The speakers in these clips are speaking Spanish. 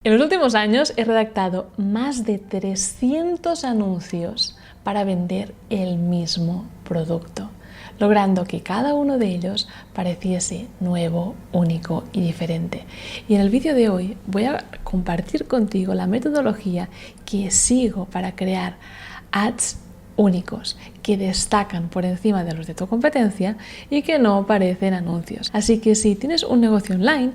En los últimos años he redactado más de 300 anuncios para vender el mismo producto, logrando que cada uno de ellos pareciese nuevo, único y diferente. Y en el vídeo de hoy voy a compartir contigo la metodología que sigo para crear ads únicos, que destacan por encima de los de tu competencia y que no parecen anuncios. Así que si tienes un negocio online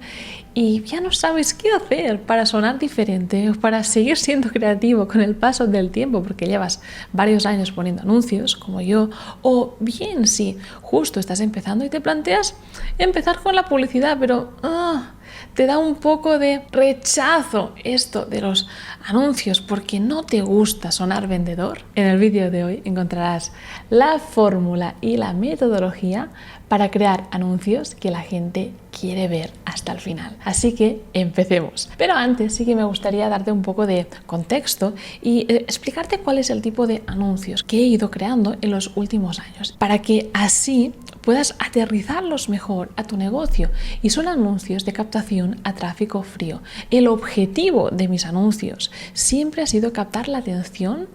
y ya no sabes qué hacer para sonar diferente o para seguir siendo creativo con el paso del tiempo porque llevas varios años poniendo anuncios como yo, o bien si justo estás empezando y te planteas empezar con la publicidad pero te da un poco de rechazo esto de los anuncios porque no te gusta sonar vendedor, en el vídeo de hoy encontrarás la fórmula y la metodología para crear anuncios que la gente quiere ver hasta el final. Así que empecemos. Pero antes sí que me gustaría darte un poco de contexto y explicarte cuál es el tipo de anuncios que he ido creando en los últimos años, para que así puedas aterrizarlos mejor a tu negocio. Y son anuncios de captación a tráfico frío. El objetivo de mis anuncios siempre ha sido captar la atención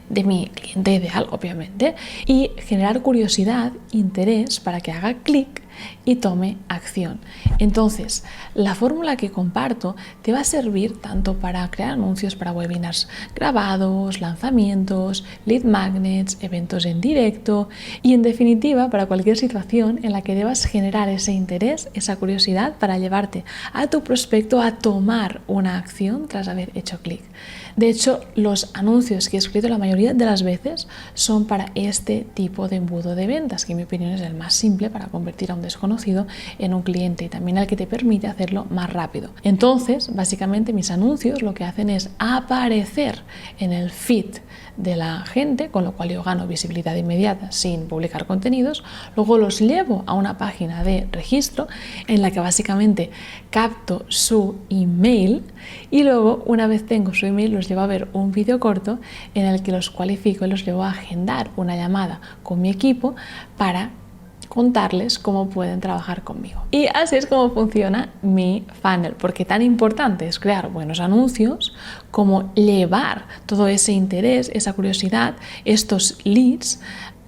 de mi cliente ideal, obviamente, y generar curiosidad, interés para que haga clic y tome acción. Entonces, la fórmula que comparto te va a servir tanto para crear anuncios para webinars grabados, lanzamientos, lead magnets, eventos en directo y, en definitiva, para cualquier situación en la que debas generar ese interés, esa curiosidad para llevarte a tu prospecto a tomar una acción tras haber hecho clic. De hecho, los anuncios que he escrito la mayoría de las veces son para este tipo de embudo de ventas, que en mi opinión es el más simple para convertir a un desconocido en un cliente y también el que te permite hacerlo más rápido. Entonces, básicamente mis anuncios lo que hacen es aparecer en el feed de la gente, con lo cual yo gano visibilidad inmediata sin publicar contenidos. Luego los llevo a una página de registro en la que básicamente capto su email y luego, una vez tengo su email, los llevo a ver un vídeo corto en el que los cualifico y los llevo a agendar una llamada con mi equipo para contarles cómo pueden trabajar conmigo. Y así es como funciona mi funnel, porque tan importante es crear buenos anuncios como llevar todo ese interés, esa curiosidad, estos leads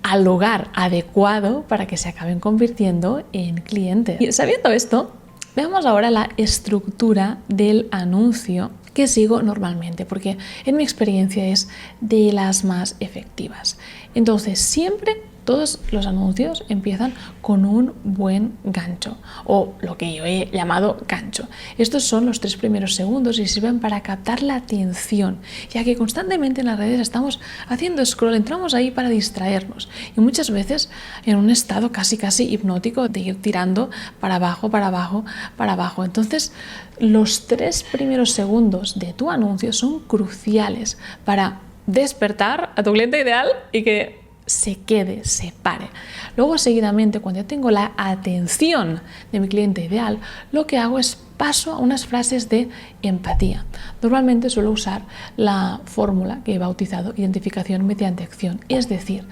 al lugar adecuado para que se acaben convirtiendo en clientes. Y sabiendo esto, veamos ahora la estructura del anuncio que sigo normalmente, porque en mi experiencia es de las más efectivas. Entonces, siempre todos los anuncios empiezan con un buen gancho, o lo que yo he llamado gancho. Estos son los 3 primeros segundos y sirven para captar la atención, ya que constantemente en las redes estamos haciendo scroll, entramos ahí para distraernos y muchas veces en un estado casi hipnótico de ir tirando para abajo, para abajo, para abajo. Entonces, los 3 primeros segundos de tu anuncio son cruciales para despertar a tu cliente ideal y que se quede, se pare. Luego, seguidamente, cuando ya tengo la atención de mi cliente ideal, lo que hago es paso a unas frases de empatía. Normalmente suelo usar la fórmula que he bautizado identificación mediante acción. Es decir,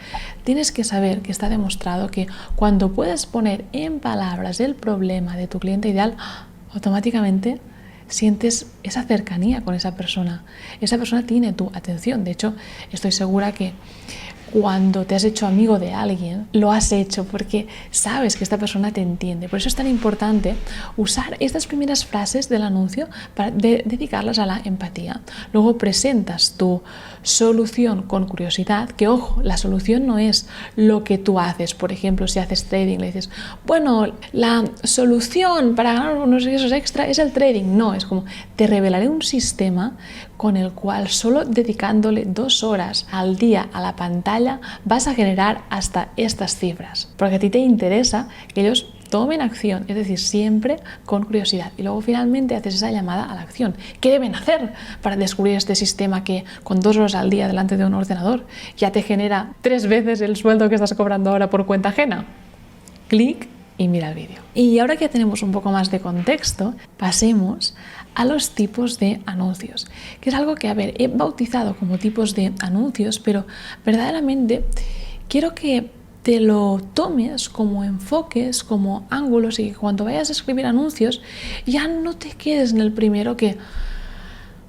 tienes que saber que está demostrado que cuando puedes poner en palabras el problema de tu cliente ideal, automáticamente sientes esa cercanía con esa persona. Esa persona tiene tu atención. De hecho, estoy segura que cuando te has hecho amigo de alguien, lo has hecho porque sabes que esta persona te entiende. Por eso es tan importante usar estas primeras frases del anuncio para dedicarlas a la empatía. Luego presentas tu solución con curiosidad, que ojo, la solución no es lo que tú haces. Por ejemplo, si haces trading, le dices, bueno, la solución para ganar unos ingresos extra es el trading. No, es como, te revelaré un sistema con el cual solo dedicándole 2 horas al día a la pantalla vas a generar hasta estas cifras, porque a ti te interesa que ellos tomen acción, es decir, siempre con curiosidad. Y luego finalmente haces esa llamada a la acción. ¿Qué deben hacer para descubrir este sistema que con 2 horas al día delante de un ordenador ya te genera 3 veces el sueldo que estás cobrando ahora por cuenta ajena? Clic y mira el vídeo. Y ahora que ya tenemos un poco más de contexto, pasemos a los tipos de anuncios, que es algo que, he bautizado como tipos de anuncios, pero verdaderamente quiero que te lo tomes como enfoques, como ángulos, y que cuando vayas a escribir anuncios ya no te quedes en el primero que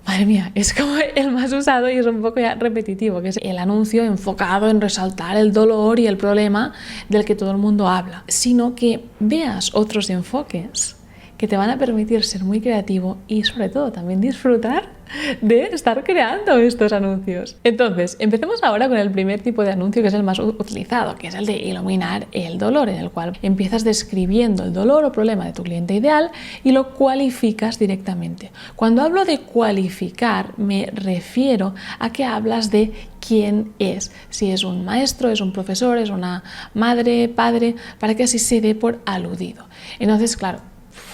madre mía, es como el más usado y es un poco ya repetitivo, que es el anuncio enfocado en resaltar el dolor y el problema del que todo el mundo habla, sino que veas otros enfoques que te van a permitir ser muy creativo y sobre todo también disfrutar de estar creando estos anuncios. Entonces, empecemos ahora con el primer tipo de anuncio, que es el más utilizado, que es el de iluminar el dolor, en el cual empiezas describiendo el dolor o problema de tu cliente ideal y lo cualificas directamente. Cuando hablo de cualificar, me refiero a que hablas de quién es, si es un maestro, es un profesor, es una madre, padre, para que así se dé por aludido. Entonces, claro,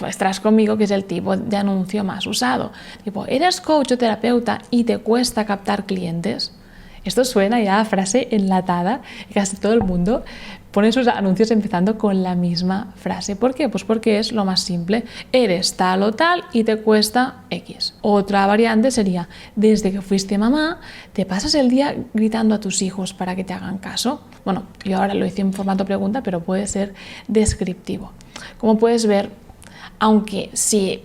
estarás conmigo que es el tipo de anuncio más usado. Tipo, ¿eres coach o terapeuta y te cuesta captar clientes? Esto suena ya a frase enlatada y casi todo el mundo pone sus anuncios empezando con la misma frase. ¿Por qué? Pues porque es lo más simple. Eres tal o tal y te cuesta X. Otra variante sería, desde que fuiste mamá, te pasas el día gritando a tus hijos para que te hagan caso. Bueno, yo ahora lo hice en formato pregunta, pero puede ser descriptivo. Como puedes ver, aunque si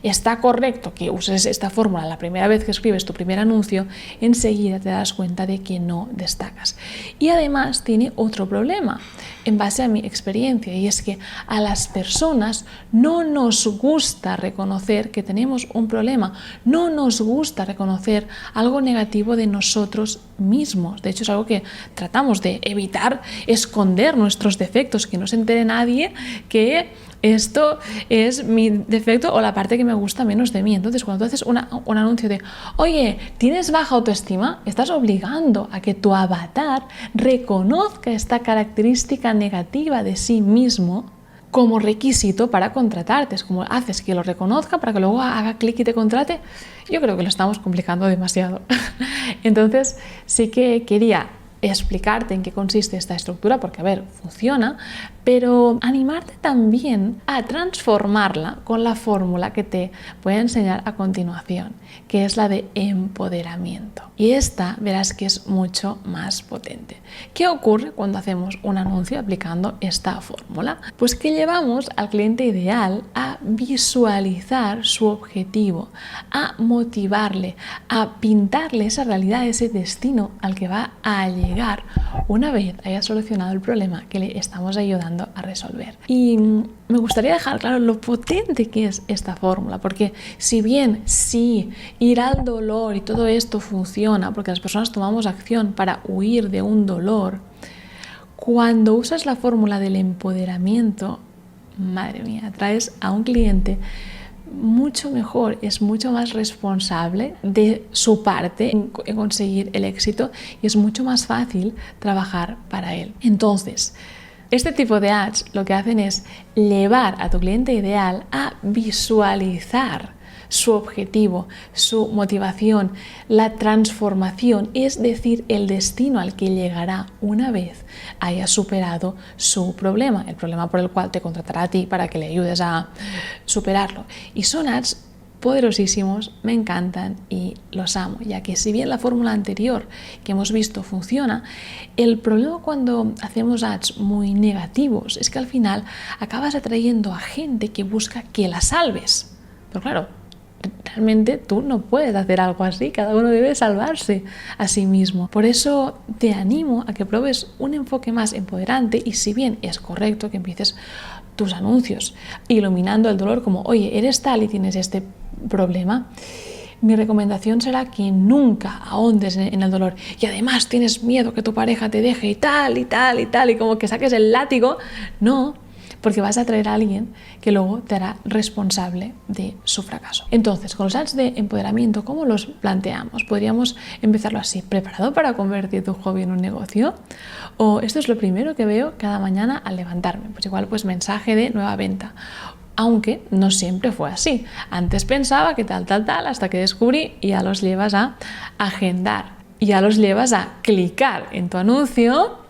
está correcto que uses esta fórmula la primera vez que escribes tu primer anuncio, enseguida te das cuenta de que no destacas. Y además tiene otro problema, en base a mi experiencia, y es que a las personas no nos gusta reconocer que tenemos un problema, no nos gusta reconocer algo negativo de nosotros mismos. De hecho, es algo que tratamos de evitar, esconder nuestros defectos, que no se entere nadie que esto es mi defecto o la parte que me gusta menos de mí. Entonces, cuando tú haces un anuncio de, oye, ¿tienes baja autoestima? Estás obligando a que tu avatar reconozca esta característica negativa de sí mismo como requisito para contratarte. Es como haces que lo reconozca para que luego haga clic y te contrate. Yo creo que lo estamos complicando demasiado. Entonces, sí que quería explicarte en qué consiste esta estructura, porque, a ver, funciona, pero animarte también a transformarla con la fórmula que te voy a enseñar a continuación, que es la de empoderamiento. Y esta verás que es mucho más potente. ¿Qué ocurre cuando hacemos un anuncio aplicando esta fórmula? Pues que llevamos al cliente ideal a visualizar su objetivo, a motivarle, a pintarle esa realidad, ese destino al que va a llegar una vez haya solucionado el problema que le estamos ayudando a resolver. Y me gustaría dejar claro lo potente que es esta fórmula, porque si bien sí, ir al dolor y todo esto funciona, porque las personas tomamos acción para huir de un dolor, cuando usas la fórmula del empoderamiento, madre mía, traes a un cliente mucho mejor, es mucho más responsable de su parte en conseguir el éxito y es mucho más fácil trabajar para él. Entonces, este tipo de ads lo que hacen es llevar a tu cliente ideal a visualizar su objetivo, su motivación, la transformación, es decir, el destino al que llegará una vez haya superado su problema, el problema por el cual te contratará a ti para que le ayudes a superarlo. Y son ads poderosísimos, me encantan y los amo, ya que si bien la fórmula anterior que hemos visto funciona, el problema cuando hacemos ads muy negativos es que al final acabas atrayendo a gente que busca que la salves. Pero claro, realmente tú no puedes hacer algo así, cada uno debe salvarse a sí mismo. Por eso te animo a que pruebes un enfoque más empoderante y si bien es correcto que empieces tus anuncios iluminando el dolor como, oye, eres tal y tienes este problema, mi recomendación será que nunca ahondes en el dolor y además tienes miedo que tu pareja te deje y tal y tal y tal y como que saques el látigo. No, porque vas a atraer a alguien que luego te hará responsable de su fracaso. Entonces, con los ads de empoderamiento, ¿cómo los planteamos? Podríamos empezarlo así: ¿preparado para convertir tu hobby en un negocio? O esto es lo primero que veo cada mañana al levantarme. Pues igual, pues mensaje de nueva venta. Aunque no siempre fue así. Antes pensaba que tal, hasta que descubrí y ya los llevas a agendar. Ya los llevas a clicar en tu anuncio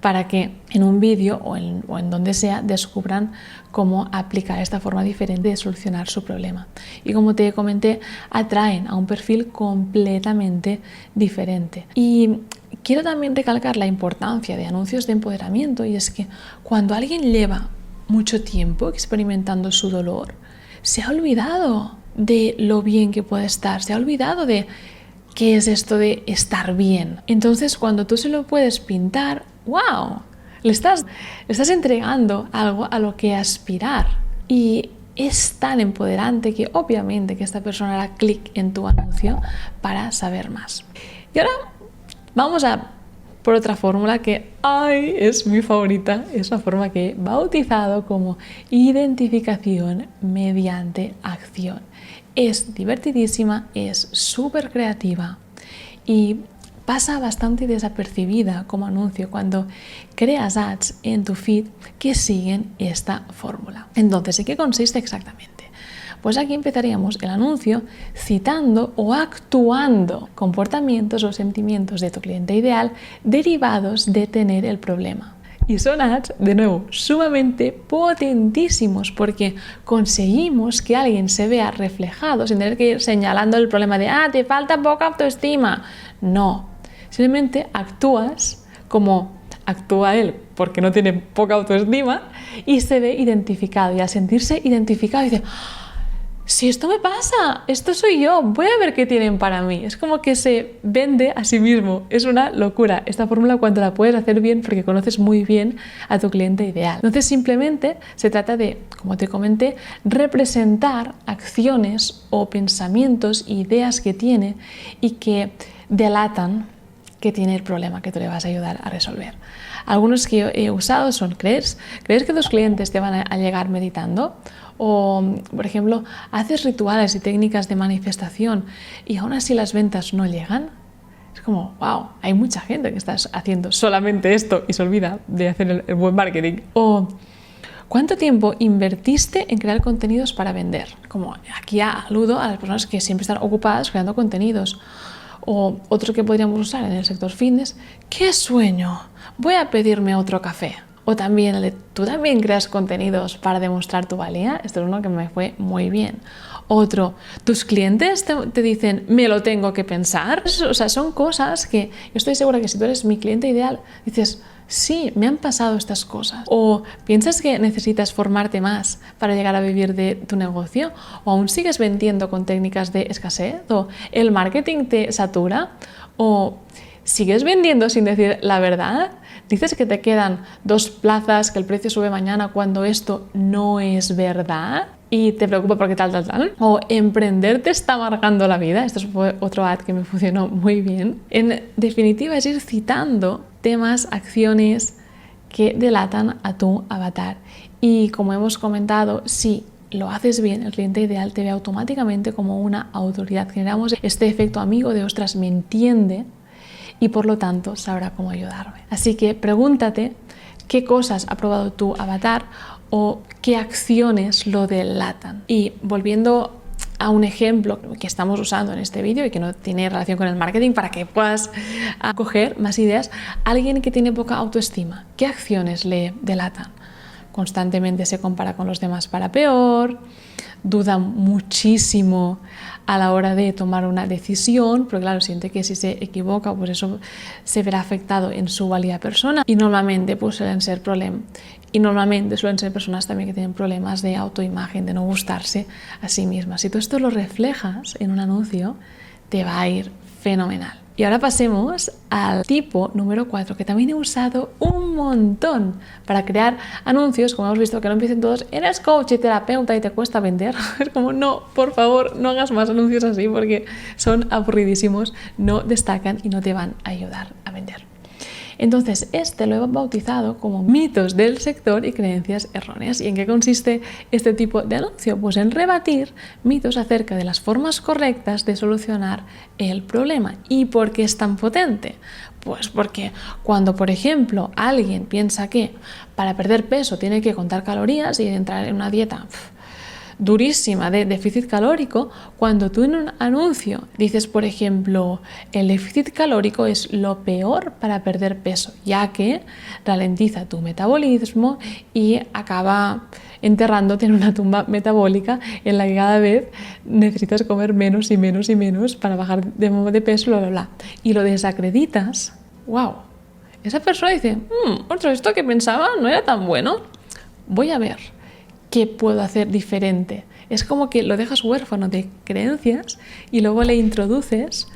para que en un vídeo o en donde sea descubran cómo aplicar esta forma diferente de solucionar su problema. Y como te comenté, atraen a un perfil completamente diferente. Y quiero también recalcar la importancia de anuncios de empoderamiento, y es que cuando alguien lleva mucho tiempo experimentando su dolor, se ha olvidado de lo bien que puede estar, se ha olvidado de qué es esto de estar bien. Entonces, cuando tú se lo puedes pintar, ¡wow! Le estás entregando algo a lo que aspirar. Y es tan empoderante que obviamente que esta persona hará clic en tu anuncio para saber más. Y ahora vamos a por otra fórmula que es mi favorita. Es una forma que he bautizado como identificación mediante acción. Es divertidísima, es súper creativa y pasa bastante desapercibida como anuncio cuando creas ads en tu feed que siguen esta fórmula. Entonces, ¿en qué consiste exactamente? Pues aquí empezaríamos el anuncio citando o actuando comportamientos o sentimientos de tu cliente ideal derivados de tener el problema. Y son ads, de nuevo, sumamente potentísimos porque conseguimos que alguien se vea reflejado sin tener que ir señalando el problema de te falta poca autoestima. No, simplemente actúas como actúa él porque no tiene poca autoestima y se ve identificado. Y al sentirse identificado dice, si esto me pasa, esto soy yo, voy a ver qué tienen para mí. Es como que se vende a sí mismo. Es una locura esta fórmula cuando la puedes hacer bien porque conoces muy bien a tu cliente ideal. Entonces simplemente se trata de, como te comenté, representar acciones o pensamientos, ideas que tiene y que delatan que tiene el problema que tú le vas a ayudar a resolver. Algunos que yo he usado son, ¿crees que tus clientes te van a llegar meditando? O, por ejemplo, haces rituales y técnicas de manifestación y aún así las ventas no llegan. Es como, wow, hay mucha gente que está haciendo solamente esto y se olvida de hacer el buen marketing. O, ¿cuánto tiempo invertiste en crear contenidos para vender? Como aquí aludo a las personas que siempre están ocupadas creando contenidos. O otro que podríamos usar en el sector fitness, ¡qué sueño! Voy a pedirme otro café. O también el de, ¿tú también creas contenidos para demostrar tu valía? Esto es uno que me fue muy bien. Otro, ¿tus clientes te dicen, me lo tengo que pensar? O sea, son cosas que yo estoy segura que si tú eres mi cliente ideal, dices, sí, me han pasado estas cosas. O piensas que necesitas formarte más para llegar a vivir de tu negocio, o aún sigues vendiendo con técnicas de escasez, o el marketing te satura, o sigues vendiendo sin decir la verdad. Dices que te quedan 2 plazas, que el precio sube mañana cuando esto no es verdad y te preocupa porque tal. O emprender te está amargando la vida. Esto fue otro ad que me funcionó muy bien. En definitiva, es ir citando temas, acciones que delatan a tu avatar. Y como hemos comentado, si lo haces bien, el cliente ideal te ve automáticamente como una autoridad. Generamos este efecto amigo de, ostras, me entiende y por lo tanto sabrá cómo ayudarme. Así que pregúntate qué cosas ha probado tu avatar o qué acciones lo delatan. Y volviendo a un ejemplo que estamos usando en este vídeo y que no tiene relación con el marketing para que puedas coger más ideas, alguien que tiene poca autoestima, ¿qué acciones le delatan? Constantemente se compara con los demás para peor, duda muchísimo a la hora de tomar una decisión, porque claro, siente que si se equivoca, pues eso se verá afectado en su valía personal y normalmente suelen ser personas también que tienen problemas de autoimagen, de no gustarse a sí mismas. Si tú esto lo reflejas en un anuncio, te va a ir fenomenal. Y ahora pasemos al tipo número 4, que también he usado un montón para crear anuncios, como hemos visto que no empiecen todos, eres coach y terapeuta y te cuesta vender. Es como, no, por favor, no hagas más anuncios así porque son aburridísimos, no destacan y no te van a ayudar a vender. Entonces, este lo he bautizado como mitos del sector y creencias erróneas. ¿Y en qué consiste este tipo de anuncio? Pues en rebatir mitos acerca de las formas correctas de solucionar el problema. ¿Y por qué es tan potente? Pues porque cuando, por ejemplo, alguien piensa que para perder peso tiene que contar calorías y entrar en una dieta durísima de déficit calórico, cuando tú en un anuncio dices, por ejemplo, el déficit calórico es lo peor para perder peso, ya que ralentiza tu metabolismo y acaba enterrándote en una tumba metabólica en la que cada vez necesitas comer menos y menos y menos para bajar de peso, bla, bla, bla. Y lo desacreditas, wow. Esa persona dice, esto que pensaba no era tan bueno, voy a ver qué puedo hacer diferente Es como que lo dejas huérfano de creencias y luego le introduces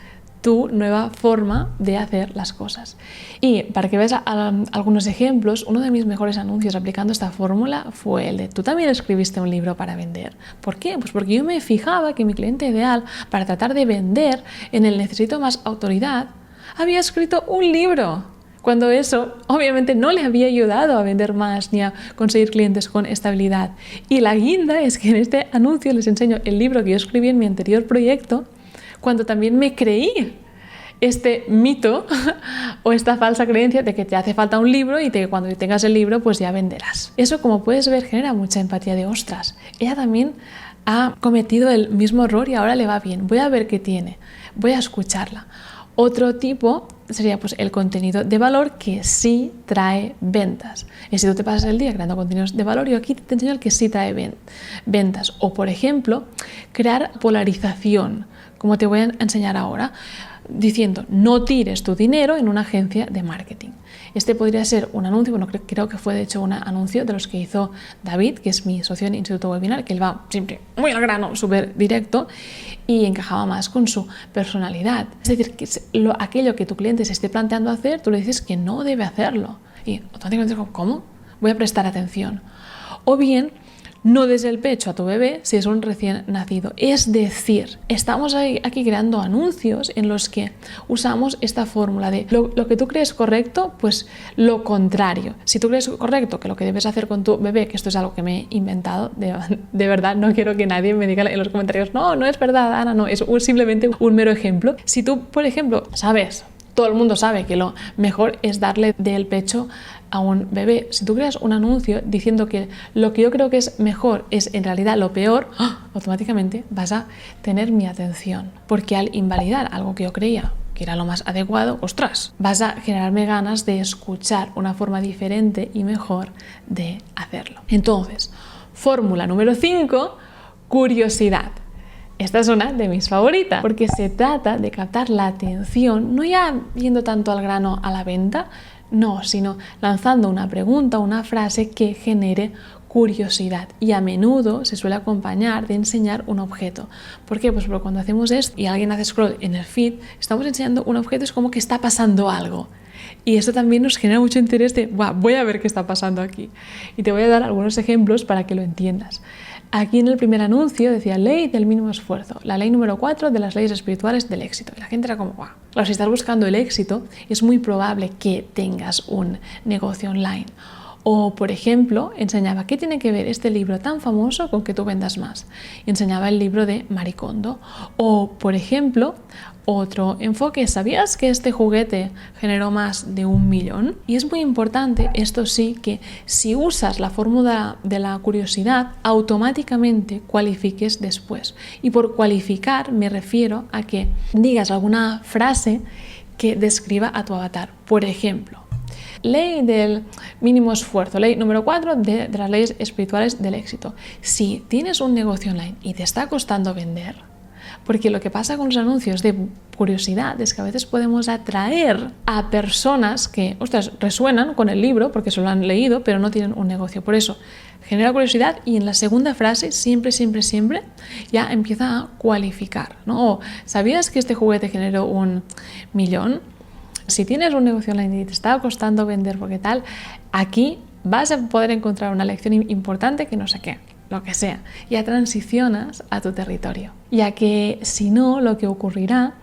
tu nueva forma de hacer las cosas. Y para que veas algunos ejemplos, uno de mis mejores anuncios aplicando esta fórmula fue el de: tú también escribiste un libro para vender. ¿Por qué? Pues porque yo me fijaba que mi cliente ideal, para tratar de vender en el necesito más autoridad, había escrito un libro. Cuando eso obviamente no le había ayudado a vender más ni a conseguir clientes con estabilidad. Y la guinda es que en este anuncio les enseño el libro que yo escribí en mi anterior proyecto, cuando también me creí este mito o esta falsa creencia de que te hace falta un libro y que cuando tengas el libro pues ya venderás. Eso, como puedes ver, genera mucha empatía de: ostras, ella también ha cometido el mismo error y ahora le va bien, voy a ver qué tiene, voy a escucharla. Otro tipo sería pues el contenido de valor que sí trae ventas. Y si tú te pasas el día creando contenidos de valor, yo aquí te enseño el que sí trae ventas. O, por ejemplo, crear polarización, como te voy a enseñar ahora, diciendo: no tires tu dinero en una agencia de marketing. Este podría ser un anuncio, bueno, creo que fue de hecho un anuncio de los que hizo David, que es mi socio en Instituto Webinar, que él va siempre muy al grano, súper directo, y encajaba más con su personalidad. Es decir, que aquello que tu cliente se esté planteando hacer, tú le dices que no debe hacerlo. Y automáticamente digo: ¿cómo? Voy a prestar atención. O bien, no des el pecho a tu bebé si es un recién nacido. Es decir, estamos aquí creando anuncios en los que usamos esta fórmula de lo que tú crees correcto, pues lo contrario. Si tú crees correcto que lo que debes hacer con tu bebé, que esto es algo que me he inventado, de verdad, no quiero que nadie me diga en los comentarios: no es verdad, Ana, no, es simplemente un mero ejemplo. Si tú, por ejemplo, sabes, todo el mundo sabe que lo mejor es darle del pecho a un bebé. Si tú creas un anuncio diciendo que lo que yo creo que es mejor es en realidad lo peor, automáticamente vas a tener mi atención. Porque al invalidar algo que yo creía que era lo más adecuado, ostras, vas a generarme ganas de escuchar una forma diferente y mejor de hacerlo. Entonces, fórmula número 5, curiosidad. Esta es una de mis favoritas, porque se trata de captar la atención, no ya yendo tanto al grano a la venta, no, sino lanzando una pregunta, una frase que genere curiosidad, y a menudo se suele acompañar de enseñar un objeto. ¿Por qué? Pues porque cuando hacemos esto y alguien hace scroll en el feed, estamos enseñando un objeto, es como que está pasando algo. Y esto también nos genera mucho interés de: voy a ver qué está pasando aquí. Y te voy a dar algunos ejemplos para que lo entiendas. Aquí en el primer anuncio decía: ley del mínimo esfuerzo, la ley número 4 de las leyes espirituales del éxito. Y la gente era como: ¡guau! Claro, si estás buscando el éxito, es muy probable que tengas un negocio online. O, por ejemplo, enseñaba: ¿qué tiene que ver este libro tan famoso con que tú vendas más? Y enseñaba el libro de Marie Kondo. O, por ejemplo, otro enfoque: ¿sabías que este juguete generó más de 1 millón? Y es muy importante, esto sí, que si usas la fórmula de la curiosidad, automáticamente cualifiques después. Y por cualificar me refiero a que digas alguna frase que describa a tu avatar. Por ejemplo, ley del mínimo esfuerzo, ley número 4 de las leyes espirituales del éxito. Si tienes un negocio online y te está costando vender, porque lo que pasa con los anuncios de curiosidad es que a veces podemos atraer a personas que, ostras, resuenan con el libro porque se lo han leído, pero no tienen un negocio. Por eso, genera curiosidad y en la segunda frase, siempre, ya empieza a cualificar, ¿no? O, ¿sabías que este juguete generó 1 millón? Si tienes un negocio online y te está costando vender porque tal, aquí vas a poder encontrar una lección importante que no sé qué, lo que sea. Ya transicionas a tu territorio. Ya que si no, lo que ocurrirá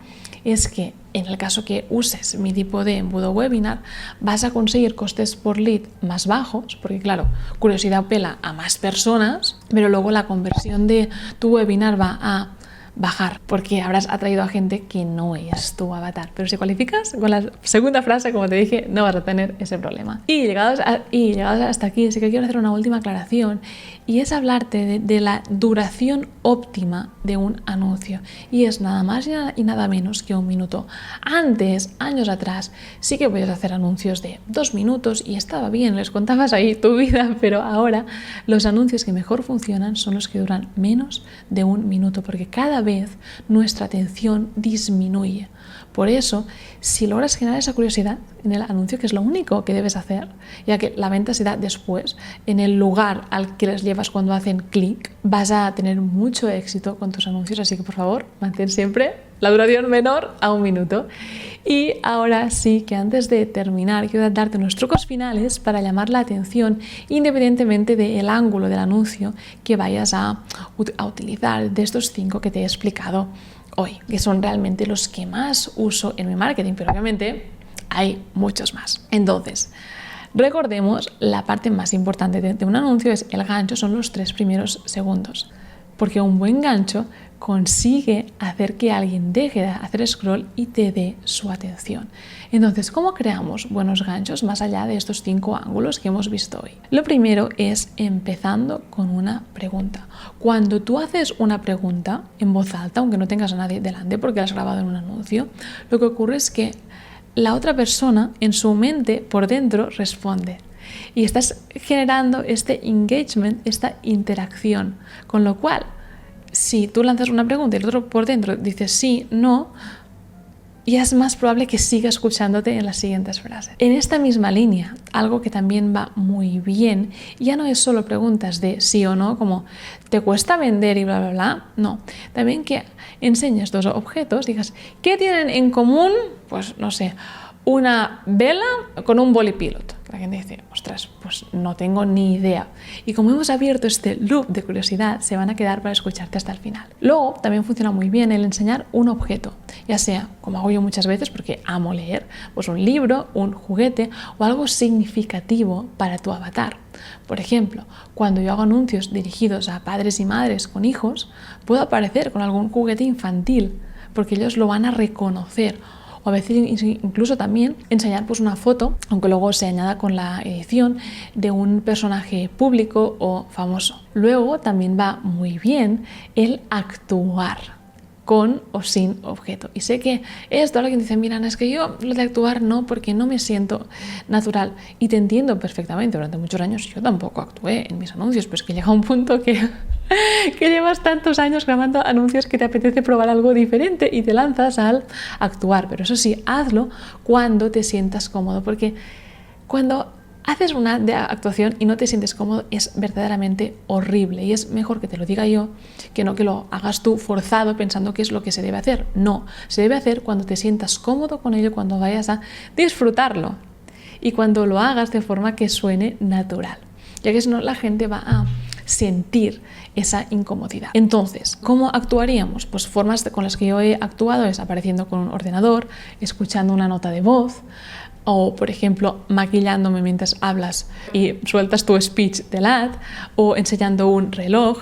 es que en el caso que uses mi tipo de embudo webinar, vas a conseguir costes por lead más bajos, porque claro, curiosidad apela a más personas, pero luego la conversión de tu webinar va a bajar, porque habrás atraído a gente que no es tu avatar. Pero si cualificas con la segunda frase, como te dije, no vas a tener ese problema. Y llegados hasta aquí, sí que quiero hacer una última aclaración, y es hablarte de la duración óptima de un anuncio, y es nada más y nada menos que 1 minuto. Antes, años atrás, sí que podías hacer anuncios de 2 minutos y estaba bien, les contabas ahí tu vida, pero ahora los anuncios que mejor funcionan son los que duran menos de 1 minuto, porque cada vez nuestra atención disminuye. Por eso, si logras generar esa curiosidad en el anuncio, que es lo único que debes hacer, ya que la venta se da después, en el lugar al que les llevas cuando hacen clic, vas a tener mucho éxito con tus anuncios, así que por favor, mantén siempre la duración menor a 1 minuto. Y ahora sí que antes de terminar, quiero darte unos trucos finales para llamar la atención independientemente del ángulo del anuncio que vayas a utilizar, de estos 5 que te he explicado hoy, que son realmente los que más uso en mi marketing, pero obviamente hay muchos más. Entonces, recordemos, la parte más importante de un anuncio es el gancho, son los 3 primeros segundos, porque un buen gancho consigue hacer que alguien deje de hacer scroll y te dé su atención. Entonces, ¿cómo creamos buenos ganchos más allá de estos 5 ángulos que hemos visto hoy? Lo primero es empezando con una pregunta. Cuando tú haces una pregunta en voz alta, aunque no tengas a nadie delante porque la has grabado en un anuncio, lo que ocurre es que la otra persona en su mente por dentro responde. Y estás generando este engagement, esta interacción, con lo cual si tú lanzas una pregunta y el otro por dentro dice sí, no, ya es más probable que siga escuchándote en las siguientes frases. En esta misma línea, algo que también va muy bien, ya no es solo preguntas de sí o no, como ¿te cuesta vender y bla, bla, bla? No, también que enseñes 2 objetos, digas, ¿qué tienen en común? Pues no sé, una vela con un bolipilot. La gente dice, ostras, pues no tengo ni idea. Y como hemos abierto este loop de curiosidad, se van a quedar para escucharte hasta el final. Luego, también funciona muy bien el enseñar un objeto, ya sea, como hago yo muchas veces, porque amo leer, pues un libro, un juguete o algo significativo para tu avatar. Por ejemplo, cuando yo hago anuncios dirigidos a padres y madres con hijos, puedo aparecer con algún juguete infantil, porque ellos lo van a reconocer. O a veces incluso también enseñar pues una foto, aunque luego se añada con la edición, de un personaje público o famoso. Luego también va muy bien el actuar con o sin objeto. Y sé que esto alguien dice, mira, es que yo lo de actuar no, porque no me siento natural. Y te entiendo perfectamente, durante muchos años yo tampoco actué en mis anuncios, pero es que llega un punto que llevas tantos años grabando anuncios que te apetece probar algo diferente y te lanzas al actuar. Pero eso sí, hazlo cuando te sientas cómodo, porque cuando haces una de actuación y no te sientes cómodo es verdaderamente horrible, y es mejor que te lo diga yo que no que lo hagas tú forzado pensando que es lo que se debe hacer. No, se debe hacer cuando te sientas cómodo con ello, cuando vayas a disfrutarlo y cuando lo hagas de forma que suene natural, ya que si no la gente va a sentir esa incomodidad. Entonces, ¿cómo actuaríamos? Pues formas con las que yo he actuado es apareciendo con un ordenador, escuchando una nota de voz, o por ejemplo maquillándome mientras hablas y sueltas tu speech del ad, o enseñando un reloj,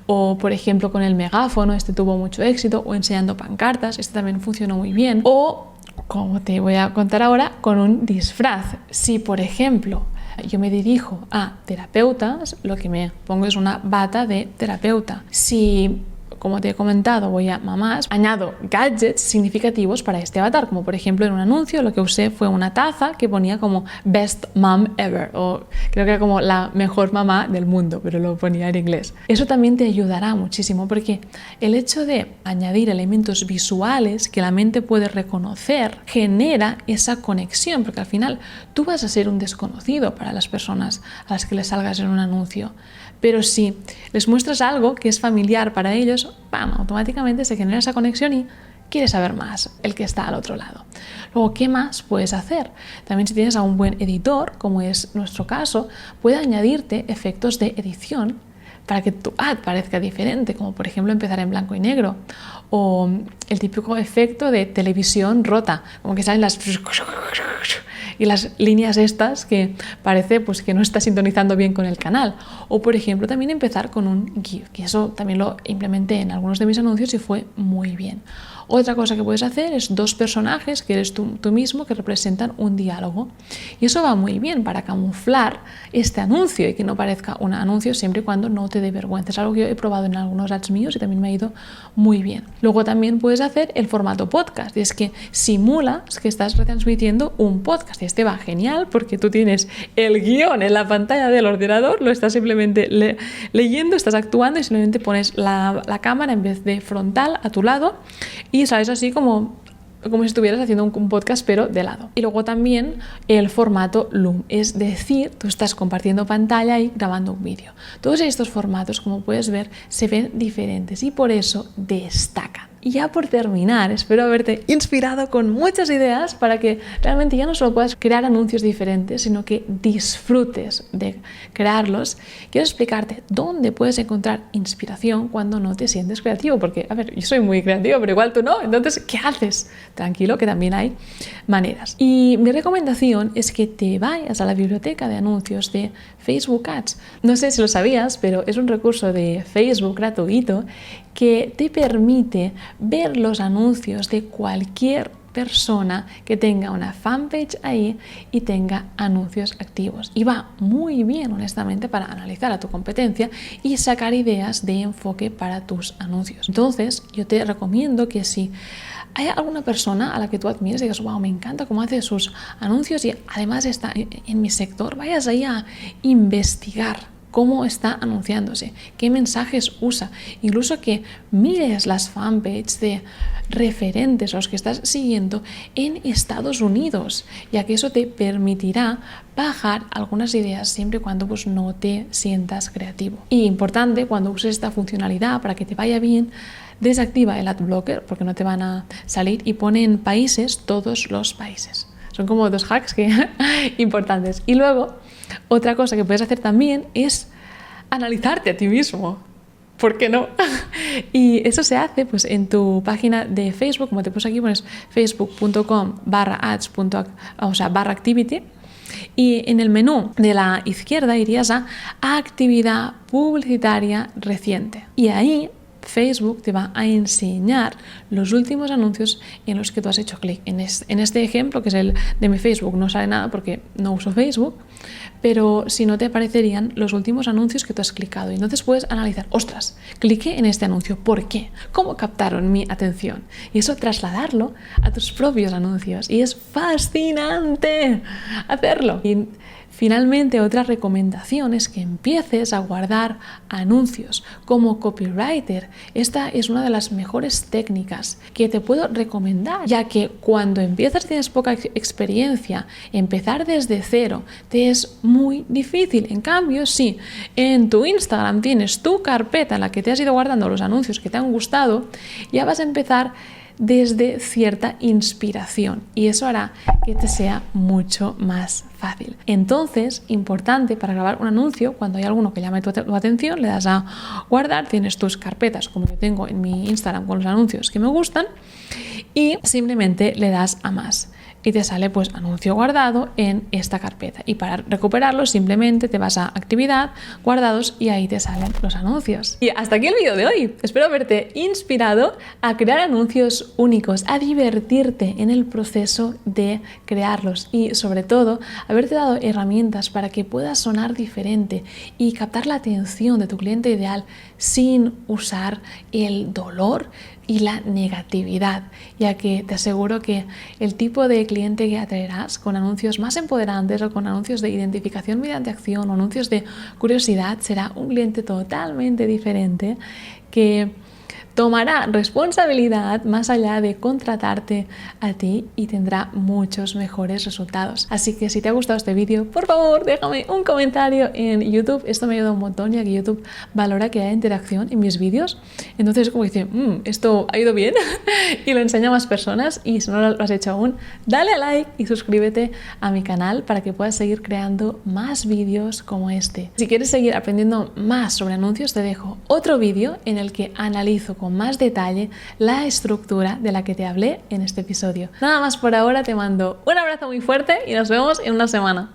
o por ejemplo con el megáfono, este tuvo mucho éxito, o enseñando pancartas, este también funcionó muy bien, o como te voy a contar ahora, con un disfraz. Si por ejemplo yo me dirijo a terapeutas, lo que me pongo es una bata de terapeuta. Si, como te he comentado, voy a mamás, añado gadgets significativos para este avatar, como por ejemplo en un anuncio lo que usé fue una taza que ponía como Best Mom Ever, o creo que era como la mejor mamá del mundo, pero lo ponía en inglés. Eso también te ayudará muchísimo, porque el hecho de añadir elementos visuales que la mente puede reconocer genera esa conexión, porque al final tú vas a ser un desconocido para las personas a las que les salgas en un anuncio. Pero si les muestras algo que es familiar para ellos, ¡pam!, automáticamente se genera esa conexión y quiere saber más el que está al otro lado. Luego, ¿qué más puedes hacer? También si tienes a un buen editor, como es nuestro caso, puede añadirte efectos de edición para que tu ad parezca diferente, como por ejemplo empezar en blanco y negro, o el típico efecto de televisión rota, como que salen las líneas estas que parece pues que no está sintonizando bien con el canal, o por ejemplo también empezar con un GIF, que eso también lo implementé en algunos de mis anuncios y fue muy bien, Otra cosa que puedes hacer es 2 personajes que eres tú mismo que representan un diálogo. Y eso va muy bien para camuflar este anuncio y que no parezca un anuncio siempre y cuando no te dé vergüenza. Es algo que yo he probado en algunos ads míos y también me ha ido muy bien. Luego también puedes hacer el formato podcast, y es que simulas que estás retransmitiendo un podcast. Y este va genial porque tú tienes el guión en la pantalla del ordenador, lo estás simplemente leyendo, estás actuando y simplemente pones la cámara en vez de frontal a tu lado y sales así como si estuvieras haciendo un podcast pero de lado. Y luego también el formato Loom, es decir, tú estás compartiendo pantalla y grabando un vídeo. Todos estos formatos, como puedes ver, se ven diferentes y por eso destacan. Y ya por terminar, espero haberte inspirado con muchas ideas para que realmente ya no solo puedas crear anuncios diferentes, sino que disfrutes de crearlos. Quiero explicarte dónde puedes encontrar inspiración cuando no te sientes creativo, porque, a ver, yo soy muy creativa, pero igual tú no, entonces, ¿qué haces? Tranquilo, que también hay maneras. Y mi recomendación es que te vayas a la biblioteca de anuncios de Facebook Ads. No sé si lo sabías, pero es un recurso de Facebook gratuito que te permite ver los anuncios de cualquier persona que tenga una fanpage ahí y tenga anuncios activos. Y va muy bien, honestamente, para analizar a tu competencia y sacar ideas de enfoque para tus anuncios. Entonces, yo te recomiendo que si hay alguna persona a la que tú admires y digas, wow, me encanta cómo hace sus anuncios y además está en mi sector, vayas ahí a investigar cómo está anunciándose, qué mensajes usa, incluso que mires las fanpages de referentes a los que estás siguiendo en Estados Unidos, ya que eso te permitirá bajar algunas ideas siempre y cuando pues, no te sientas creativo. Y importante, cuando uses esta funcionalidad para que te vaya bien, desactiva el adblocker porque no te van a salir y pone en países todos los países. Son como 2 hacks importantes. Y luego, otra cosa que puedes hacer también es analizarte a ti mismo. ¿Por qué no? Y eso se hace pues, en tu página de Facebook, como te puse aquí, pones facebook.com/ads.activity y en el menú de la izquierda irías a actividad publicitaria reciente. Y ahí Facebook te va a enseñar los últimos anuncios en los que tú has hecho clic. En este ejemplo, que es el de mi Facebook, no sale nada porque no uso Facebook, pero si no te aparecerían los últimos anuncios que tú has clicado. Y entonces puedes analizar, ostras, cliqué en este anuncio, ¿por qué? ¿Cómo captaron mi atención? Y eso trasladarlo a tus propios anuncios. Y es fascinante hacerlo. Y finalmente, otra recomendación es que empieces a guardar anuncios como copywriter. Esta es una de las mejores técnicas que te puedo recomendar, ya que cuando empiezas tienes poca experiencia, empezar desde cero te es muy difícil. En cambio, si en tu Instagram tienes tu carpeta en la que te has ido guardando los anuncios que te han gustado, ya vas a empezar desde cierta inspiración y eso hará que te sea mucho más fácil. Entonces, importante para grabar un anuncio, cuando hay alguno que llame tu atención, le das a guardar, tienes tus carpetas como yo tengo en mi Instagram con los anuncios que me gustan y simplemente le das a más. Y te sale pues anuncio guardado en esta carpeta. Y para recuperarlo simplemente te vas a actividad, guardados y ahí te salen los anuncios. Y hasta aquí el vídeo de hoy. Espero haberte inspirado a crear anuncios únicos, a divertirte en el proceso de crearlos y sobre todo haberte dado herramientas para que puedas sonar diferente y captar la atención de tu cliente ideal sin usar el dolor y la negatividad, ya que te aseguro que el tipo de cliente que atraerás con anuncios más empoderantes o con anuncios de identificación mediante acción o anuncios de curiosidad será un cliente totalmente diferente que tomará responsabilidad más allá de contratarte a ti y tendrá muchos mejores resultados. Así que si te ha gustado este vídeo, por favor, déjame un comentario en YouTube. Esto me ayuda un montón, ya que YouTube valora que haya interacción en mis vídeos. Entonces, como dice, esto ha ido bien y lo enseña a más personas. Y si no lo has hecho aún, dale a like y suscríbete a mi canal para que puedas seguir creando más vídeos como este. Si quieres seguir aprendiendo más sobre anuncios, te dejo otro vídeo en el que analizo con más detalle la estructura de la que te hablé en este episodio. Nada más por ahora, te mando un abrazo muy fuerte y nos vemos en una semana.